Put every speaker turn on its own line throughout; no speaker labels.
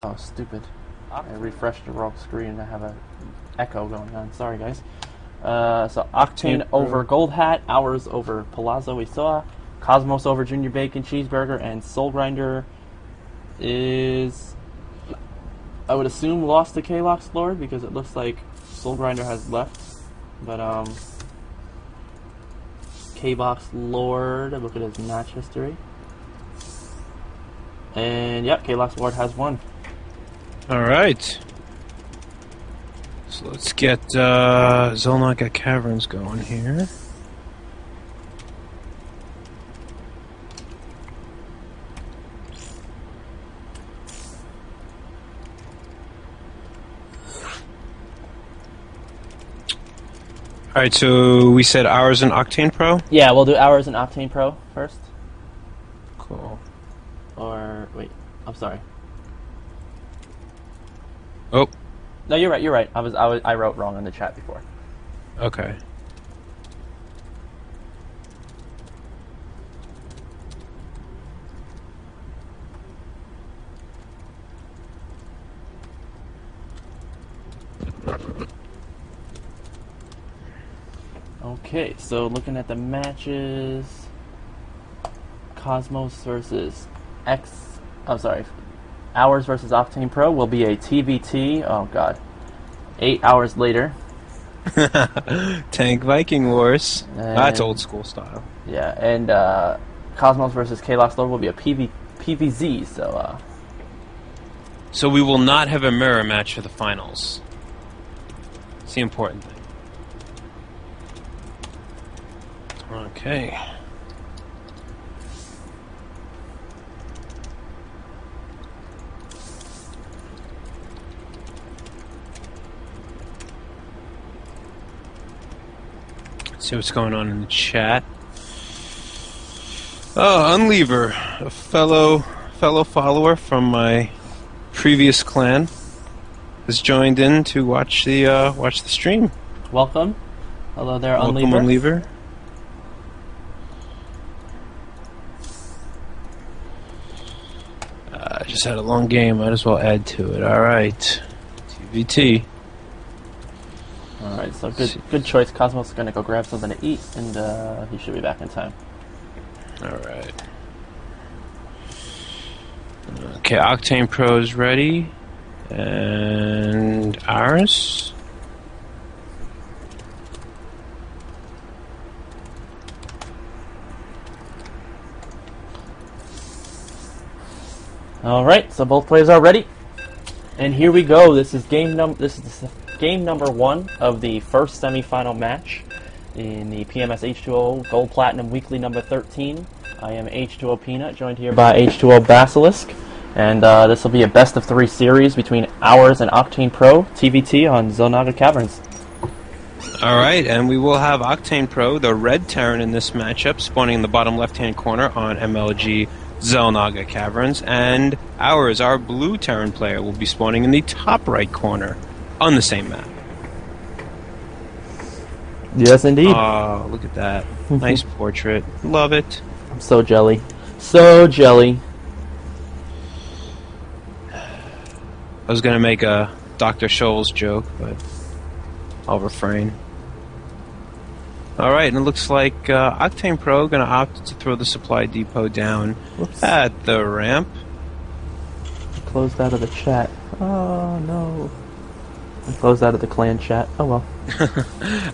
Oh, stupid. I refreshed the wrong screen and I have an echo going on. Sorry, guys. So Octane over Gold Hat, Hours over Palazzo we saw, Cosmos over Junior Bacon Cheeseburger, and Soul Grinder is, I would assume, lost to Kalox Lord because it looks like Soul Grinder has left. But K-Box Lord, look at his match history. And yep, Kalox Lord has won.
Alright. So let's get Zelnaga Caverns going here. Alright, so we said Hours and OctanePro?
Yeah, we'll do Hours and OctanePro first.
Cool.
Or, wait, I'm sorry.
Oh.
No, you're right, you're right. I wrote wrong in the chat before.
Okay.
Okay, so looking at the matches, Cosmos versus Hours versus OctanePro will be a TVT. Oh god, 8 hours later.
Tank Viking Wars.
And,
that's old school style.
Yeah, and Cosmos versus Kalox Lord will be a PVZ.
So we will not have a mirror match for the finals. It's the important thing. Okay. Let's see what's going on in the chat. Oh, Unleaver, a fellow follower from my previous clan, has joined in to watch the stream.
Welcome. Hello there,
Welcome,
Unleaver.
I just had a long game. Might as well add to it. All right, TVT.
All right, so good choice. Cosmos is gonna go grab something to eat, and he should be back in time.
All right. Okay, OctanePro is ready, and ours.
All right, so both players are ready, and here we go. This is game number 1 of the first semifinal match in the PMS H2O Gold Platinum Weekly number 13. I am H2O Peanut, joined here by H2O Basilisk, and this will be a best of 3 series between Hours and OctanePro TVT on Zelnaga Caverns.
All right, and we will have OctanePro, the red Terran in this matchup, spawning in the bottom left-hand corner on MLG Zelnaga Caverns, and Hours, our blue Terran player, will be spawning in the top right corner on the same map.
Yes, indeed.
Oh, look at that. Nice portrait. Love it.
I'm so jelly. So jelly.
I was going to make a Dr. Scholl's joke, but I'll refrain. Alright, and it looks like OctanePro going to opt to throw the supply depot down at the ramp.
Closed out of the chat. Oh, no. I closed out of the clan chat. Oh, well.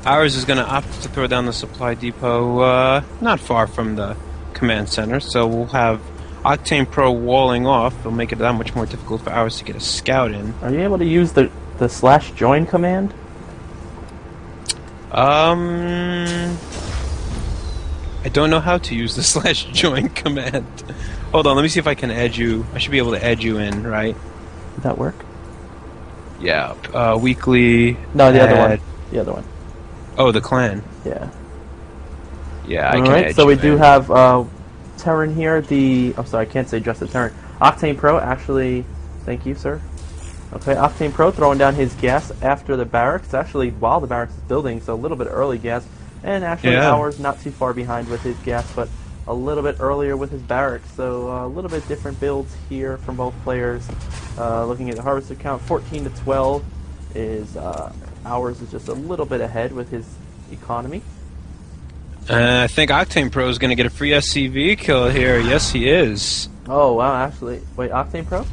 Ours is going to opt to throw down the supply depot not far from the command center, so we'll have OctanePro walling off. It'll make it that much more difficult for Ours to get a scout in.
Are you able to use the /join command?
I don't know how to use the /join command. Hold on, let me see if I can add you. I should be able to add you in, right?
Would that work?
Yeah, weekly.
No, the other one. The other one.
Oh, the clan.
Yeah.
Yeah, I can
Alright,
add
so
you
we do
in.
have Terran here. I'm sorry, I can't say just the Terran. OctanePro, actually, thank you, sir. Okay, OctanePro throwing down his gas after the barracks. Actually, while the barracks is building, so a little bit early gas. And actually,
Yeah.
Hours not too far behind with his gas, but a little bit earlier with his barracks. So a little bit different builds here from both players. Looking at the harvester count, 14 to 12 is ours is just a little bit ahead with his economy.
I think OctanePro is going to get a free SCV kill here. Yes, he is.
Oh wow! Actually, wait, OctanePro?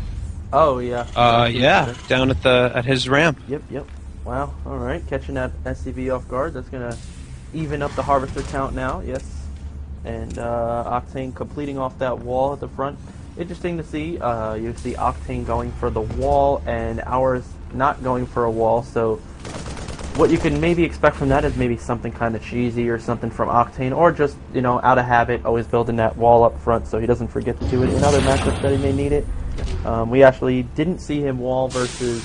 Oh yeah.
Yeah, down at his ramp.
Yep. Wow. All right, catching that SCV off guard. That's gonna even up the harvester count now. Yes. And Octane completing off that wall at the front. Interesting to see. You see Octane going for the wall and ours not going for a wall. So what you can maybe expect from that is maybe something kind of cheesy or something from Octane, or just, you know, out of habit, always building that wall up front so he doesn't forget to do it in other matchups that he may need it. We actually didn't see him wall versus...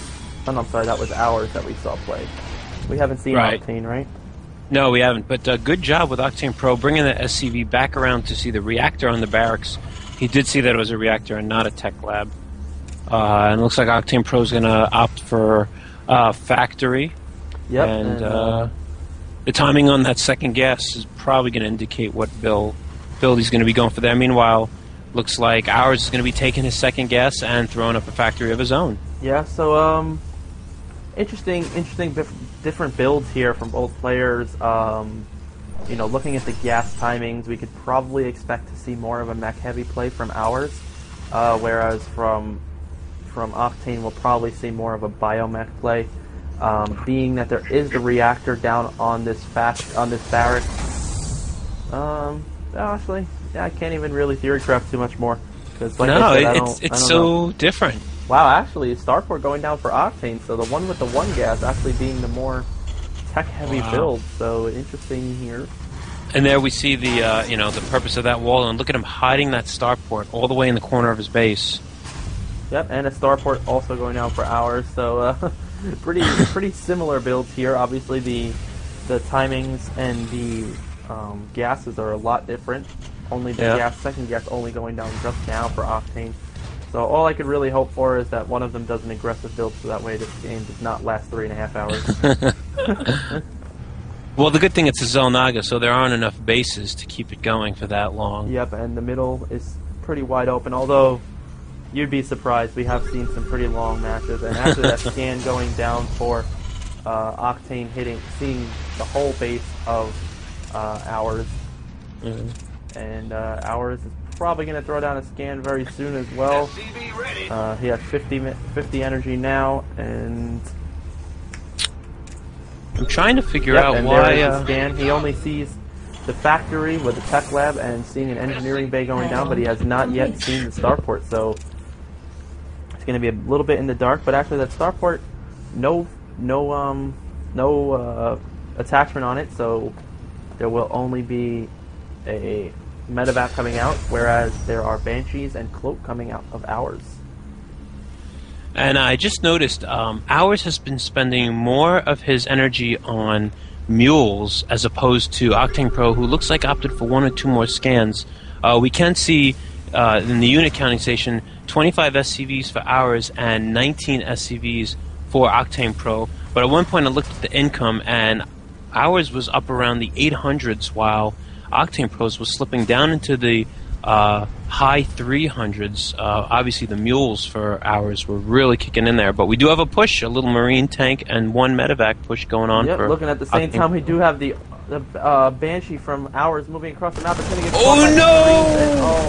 Oh, no, I'm sorry, that was ours that we saw play. We haven't seen Octane, right?
No, we haven't. But good job with OctanePro bringing the SCV back around to see the reactor on the barracks. He did see that it was a reactor and not a tech lab. And it looks like OctanePro is going to opt for factory.
Yep.
And the timing on that second gas is probably going to indicate what build he's going to be going for there. Meanwhile, looks like ours is going to be taking his second gas and throwing up a factory of his own.
Yeah, so interesting different builds here from both players. You know, looking at the gas timings, we could probably expect to see more of a mech heavy play from ours, whereas from Octane we'll probably see more of a biomech play. Being that there is the reactor down on this barrack. Actually, yeah, I can't even really theory craft too much more because, like I said,
it's so different.
Wow, actually, Starport going down for Octane, so the one with the one gas actually being the more tech-heavy build. So interesting here.
And there we see the the purpose of that wall, and look at him hiding that Starport all the way in the corner of his base.
Yep, and a Starport also going down for ours. So pretty similar builds here. Obviously, the timings and the gases are a lot different. Only the second gas only going down just now for Octane. So all I could really hope for is that one of them does an aggressive build, so that way this game does not last 3.5 hours.
Well, the good thing it's a Xel'Naga, so there aren't enough bases to keep it going for that long.
Yep, and the middle is pretty wide open, although you'd be surprised. We have seen some pretty long matches, and after that scan going down for Octane seeing the whole base of ours, and ours is probably going to throw down a scan very soon as well. He has 50 energy now, and
I'm trying to figure out why.
There is a scan. He only sees the factory with the tech lab and seeing an engineering bay going down, but he has not yet seen the starport. So it's going to be a little bit in the dark. But actually, that starport, no attachment on it, so there will only be a medevac coming out, whereas there are banshees and cloak coming out of ours.
And I just noticed ours has been spending more of his energy on mules as opposed to OctanePro, who looks like opted for 1 or 2 more scans. We can see in the unit counting station 25 SCVs for ours and 19 SCVs for OctanePro. But at one point I looked at the income, and ours was up around the 800s, while OctanePro's was slipping down into the high 300s. Obviously the mules for ours were really kicking in there, but we do have a push, a little marine tank and 1 medevac push going on.
Yep,
for
looking at the same time, we do have the Banshee from ours moving across the map. It's going to get oh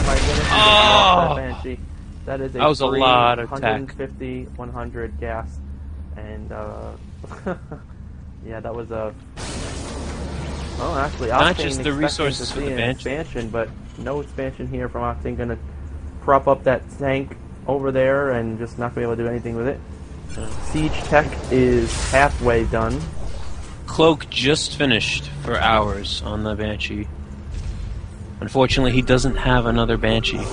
my goodness, that Banshee. That is
that was a lot of
150, 100 gas, and yeah, that was a... Oh, actually, Octane
not just the resources for the
expansion, but no expansion here from Octane. Going to prop up that tank over there and just not be able to do anything with it. Siege tech is halfway done.
Cloak just finished for ours on the Banshee. Unfortunately, he doesn't have another Banshee.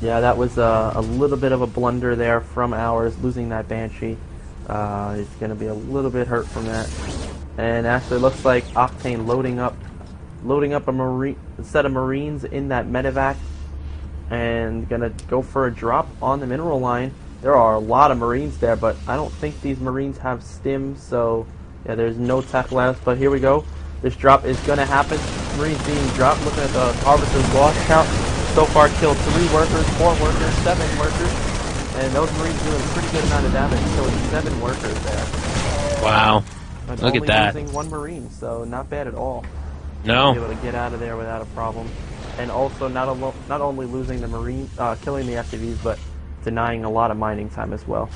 Yeah, that was a little bit of a blunder there from ours, losing that Banshee. He's going to be a little bit hurt from that. And actually, looks like Octane loading up a set of Marines in that medevac, and gonna go for a drop on the mineral line. There are a lot of Marines there, but I don't think these Marines have stim, so yeah, there's no tech left. But here we go. This drop is gonna happen. Marines being dropped. Looking at the Harvester's loss count, so far killed 3 workers, 4 workers, 7 workers, and those Marines doing a pretty good amount of damage, killing 7 workers there.
Wow.
But
Look at that.
Only losing 1 Marine, so not bad at all.
No.
Be able to get out of there without a problem. And also not only losing the Marine, killing the SCVs, but denying a lot of mining time as well.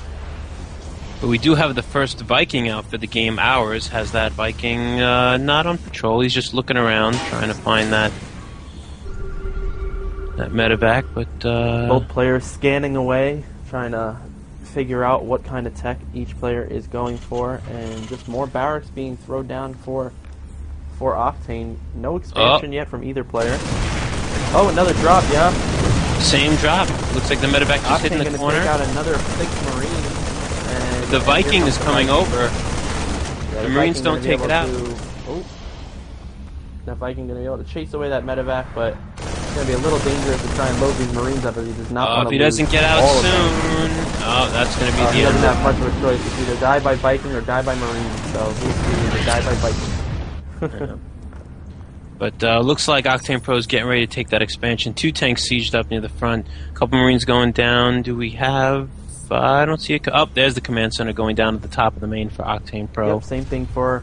But we do have the first Viking out for the game. Ours has that Viking not on patrol. He's just looking around, trying to find that medevac. But
both players scanning away, trying to figure out what kind of tech each player is going for, and just more barracks being thrown down for Octane. No expansion yet from either player. Oh, another drop, yeah.
Same drop. Looks like the medevac just hit in the corner.
Take out another 6 Marines. And
the Viking is coming over.
Yeah,
the Marines don't take it out.
That Viking going to be able to chase away that medevac, but it's going to be a little dangerous to try and load these Marines up if he does not want to
if he doesn't get out soon. Oh, that's going to be the end.
He doesn't have much of a choice. It's either die by Viking or die by Marine, so he's going to either die by Viking.
Yeah. But looks like OctanePro is getting ready to take that expansion. 2 tanks sieged up near the front. A couple Marines going down. Do we have... I don't see it. Oh, there's the command center going down at the top of the main for OctanePro.
Yep, same thing for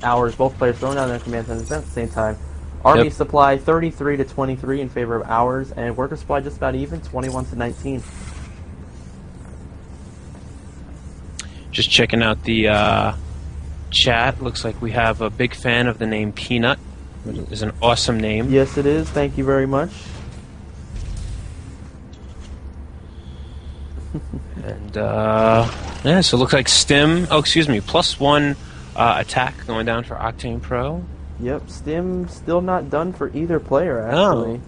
ours. Both players throwing down their command centers at the same time. Army supply 33 to 23 in favor of ours, and worker supply just about even, 21 to 19.
Just checking out the chat. Looks like we have a big fan of the name Peanut. It is an awesome name.
Yes, it is. Thank you very much.
And yeah, so it looks like Stim. Oh, excuse me. +1 attack going down for OctanePro.
Yep, Stim still not done for either player, actually.
No.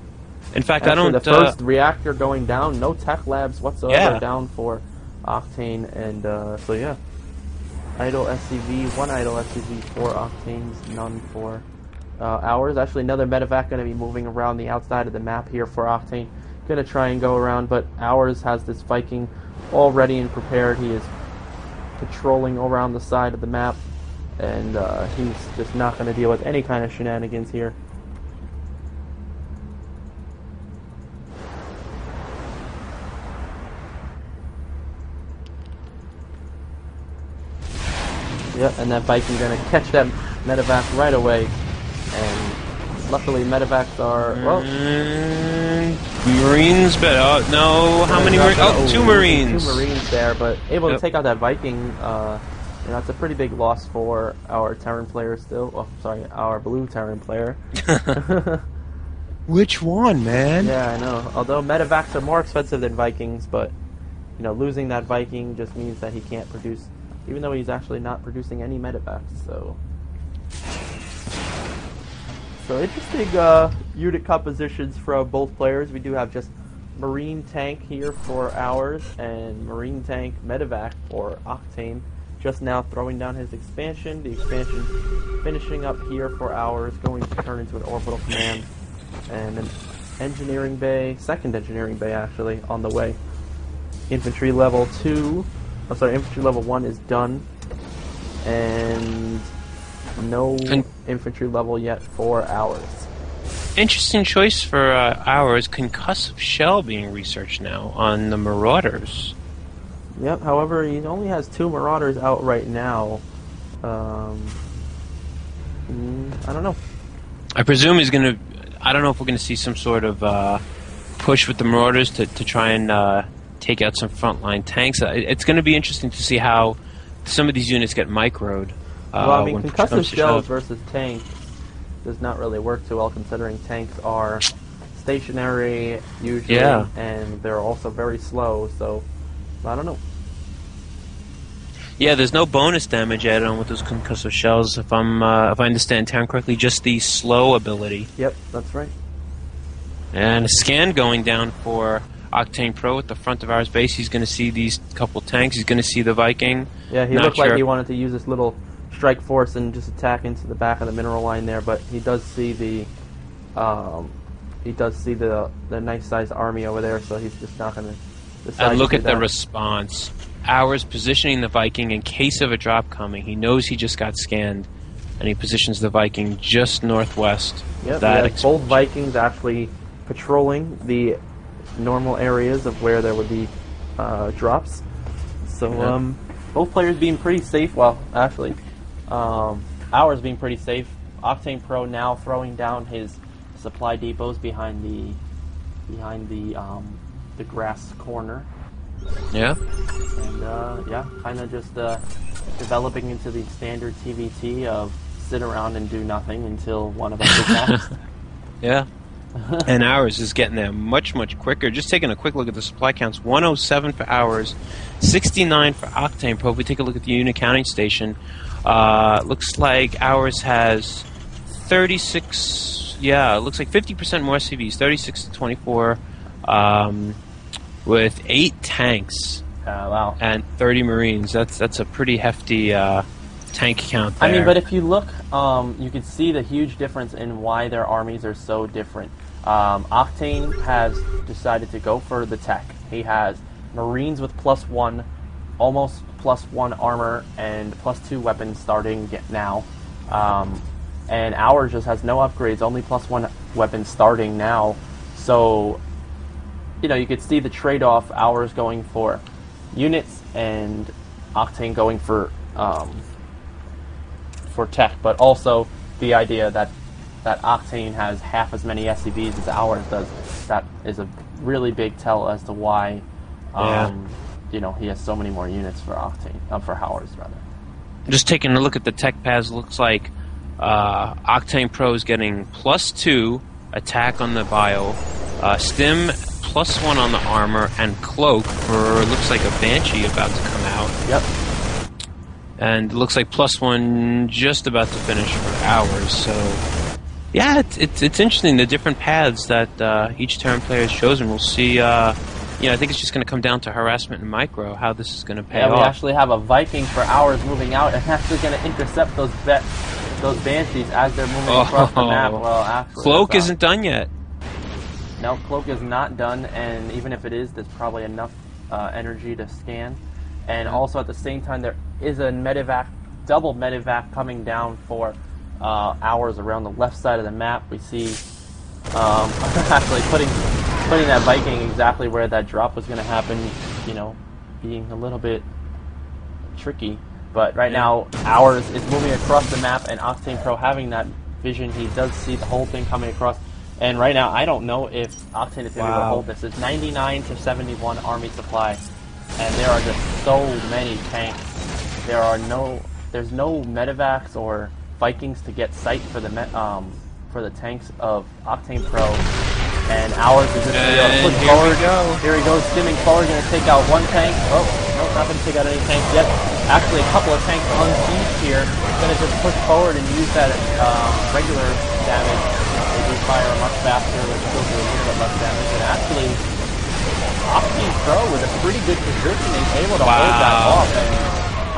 In fact, I don't...
the first reactor going down, no tech labs whatsoever down for Octane, and so yeah. Idle SCV, 1 idle SCV for Octane's, none for ours. Actually, another medevac going to be moving around the outside of the map here for Octane. Going to try and go around, but ours has this Viking all ready and prepared. He is patrolling around the side of the map, and he's just not going to deal with any kind of shenanigans here. Yep, and that Viking going to catch that medevac right away, and luckily medevacs are, well...
Marines, but no, how many Marines? Oh, 2 Marines!
2 Marines there, but able to take out that Viking. You know, it's a pretty big loss for our Terran player still. Oh, sorry, our blue Terran player.
Which one, man?
Yeah, I know. Although medevacs are more expensive than Vikings, but, you know, losing that Viking just means that he can't produce, even though he's actually not producing any medevacs, so... So interesting unit compositions from both players. We do have just Marine Tank here for ours, and Marine Tank Medevac for Octane. Just now throwing down his expansion. The expansion finishing up here for ours, going to turn into an orbital command. And an engineering bay, second engineering bay actually, on the way. Infantry level 2, I'm sorry, infantry level 1 is done. And... no infantry level yet for ours.
Interesting choice for ours. Concussive shell being researched now on the Marauders.
Yep, however, he only has 2 Marauders out right now. I don't know.
I presume he's going to... I don't know if we're going to see some sort of push with the Marauders to try and take out some frontline tanks. It's going to be interesting to see how some of these units get microed.
Well, I mean, concussive shells versus tanks does not really work too well, considering tanks are stationary usually, and they're also very slow. So I don't know.
Yeah, there's no bonus damage added on with those concussive shells. If I understand Terran correctly, just the slow ability.
Yep, that's right.
And a scan going down for OctanePro at the front of ours base. He's going to see these couple tanks. He's going to see the Viking.
Yeah, he looked like he wanted to use this little strike force and just attack into the back of the mineral line there, but he does see the nice sized army over there, so he's just not going to decide.
And look at the response. Ours positioning the Viking in case of a drop coming. He knows he just got scanned. and he positions the Viking just northwest.
Yep,
That
we have both Vikings actually patrolling the normal areas of where there would be drops. So both players being pretty safe. Well, actually, ours being pretty safe. OctanePro now throwing down his supply depots behind the grass corner.
Yeah.
And yeah, kind of just developing into the standard TVT of sit around and do nothing until one of us attacks.
Yeah. And ours is getting there much, much quicker. Just taking a quick look at the supply counts. 107 for ours, 69 for OctanePro. If we take a look at the unit counting station, looks like ours has 36, yeah, it looks like 50% more SCVs, 36 to 24, with 8 tanks.
Wow.
And 30 Marines. That's a pretty hefty tank count there.
I mean, but if you look, you can see the huge difference in why their armies are so different. Octane has decided to go for the tech. He has Marines with +1, almost +1 armor, and +2 weapons starting now. And ours just has no upgrades, only +1 weapons starting now. So, you know, you could see the trade-off, ours going for units and Octane going for tech, but also the idea that Octane has half as many SCVs as ours does. That is a really big tell as to why you know, he has so many more units for Octane, for ours rather.
Just taking a look at the tech pads, looks like OctanePro is getting +2 attack on the bio, stim +1 on the armor, and cloak for looks like a Banshee about to come out.
Yep.
And it looks like +1 just about to finish for ours. So yeah, it's interesting the different paths that each Terran player has chosen. We'll see. You know, I think it's just going to come down to harassment and micro, how this is going to pay off.
We actually have a Viking for ours moving out and actually going to intercept those Banshees as they're moving across the map. Well, actually,
Cloak isn't done yet.
No, Cloak is not done, and even if it is, there's probably enough energy to scan. And also at the same time, there is a medevac, double medevac coming down for ours around the left side of the map. We see actually putting that Viking exactly where that drop was going to happen, you know, being a little bit tricky. But right now, ours is moving across the map, and OctanePro having that vision, he does see the whole thing coming across. And right now, I don't know if Octane is going to be able to hold this. It's 99 to 71 army supply, and there are just so many tanks. There's no medevacs or Vikings to get sight for the tanks of OctanePro. And ours is just going to be able to push forward. Here he goes, skimming forward, going to take out one tank. Oh, no, not going to take out any tanks yet. Actually, a couple of tanks unsieged here. Going to just push forward and use that regular damage. They do fire much faster, which still do a little bit less damage. And actually, OctanePro with a pretty good position is able to hold that off. And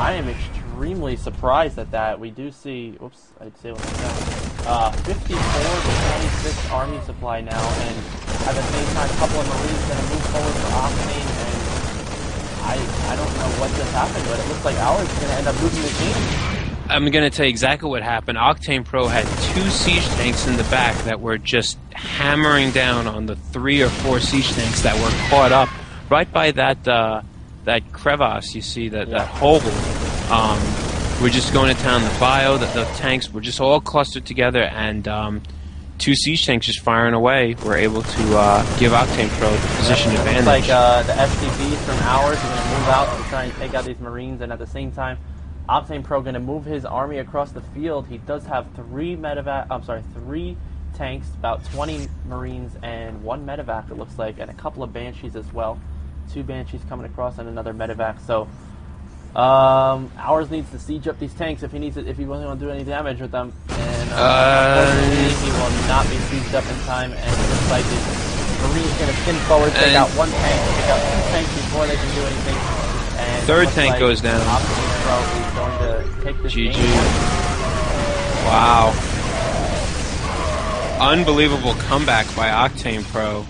I am extremely surprised at that. We do see, oops, I'd say what that 54 to 26 army supply now, and at the same time, a couple of Marines going to move forward for Octane, and I don't know what just happened, but it looks like ours is going to end up losing the game.
I'm going to tell you exactly what happened. OctanePro had 2 siege tanks in the back that were just hammering down on the 3 or 4 siege tanks that were caught up right by that crevasse. You see that hole. We're just going to town. The bio, the tanks were just all clustered together, and 2 siege tanks just firing away were able to give OctanePro the position advantage.
Looks like the SCVs from ours are going to move out to try and take out these Marines, and at the same time, OctanePro going to move his army across the field. He does have 3 tanks, about 20 Marines, and 1 medevac, it looks like, and a couple of Banshees as well. 2 Banshees coming across and another medevac. So ours needs to siege up these tanks if he really want to do any damage with them. And unfortunately, he will not be sieged up in time. And it looks like the Marine's going to spin forward, take out 1 tank, take out 2 tanks before they can do anything. And
third tank goes down.
OctanePro is going to take this
GG.
game.
Wow. Unbelievable comeback by OctanePro.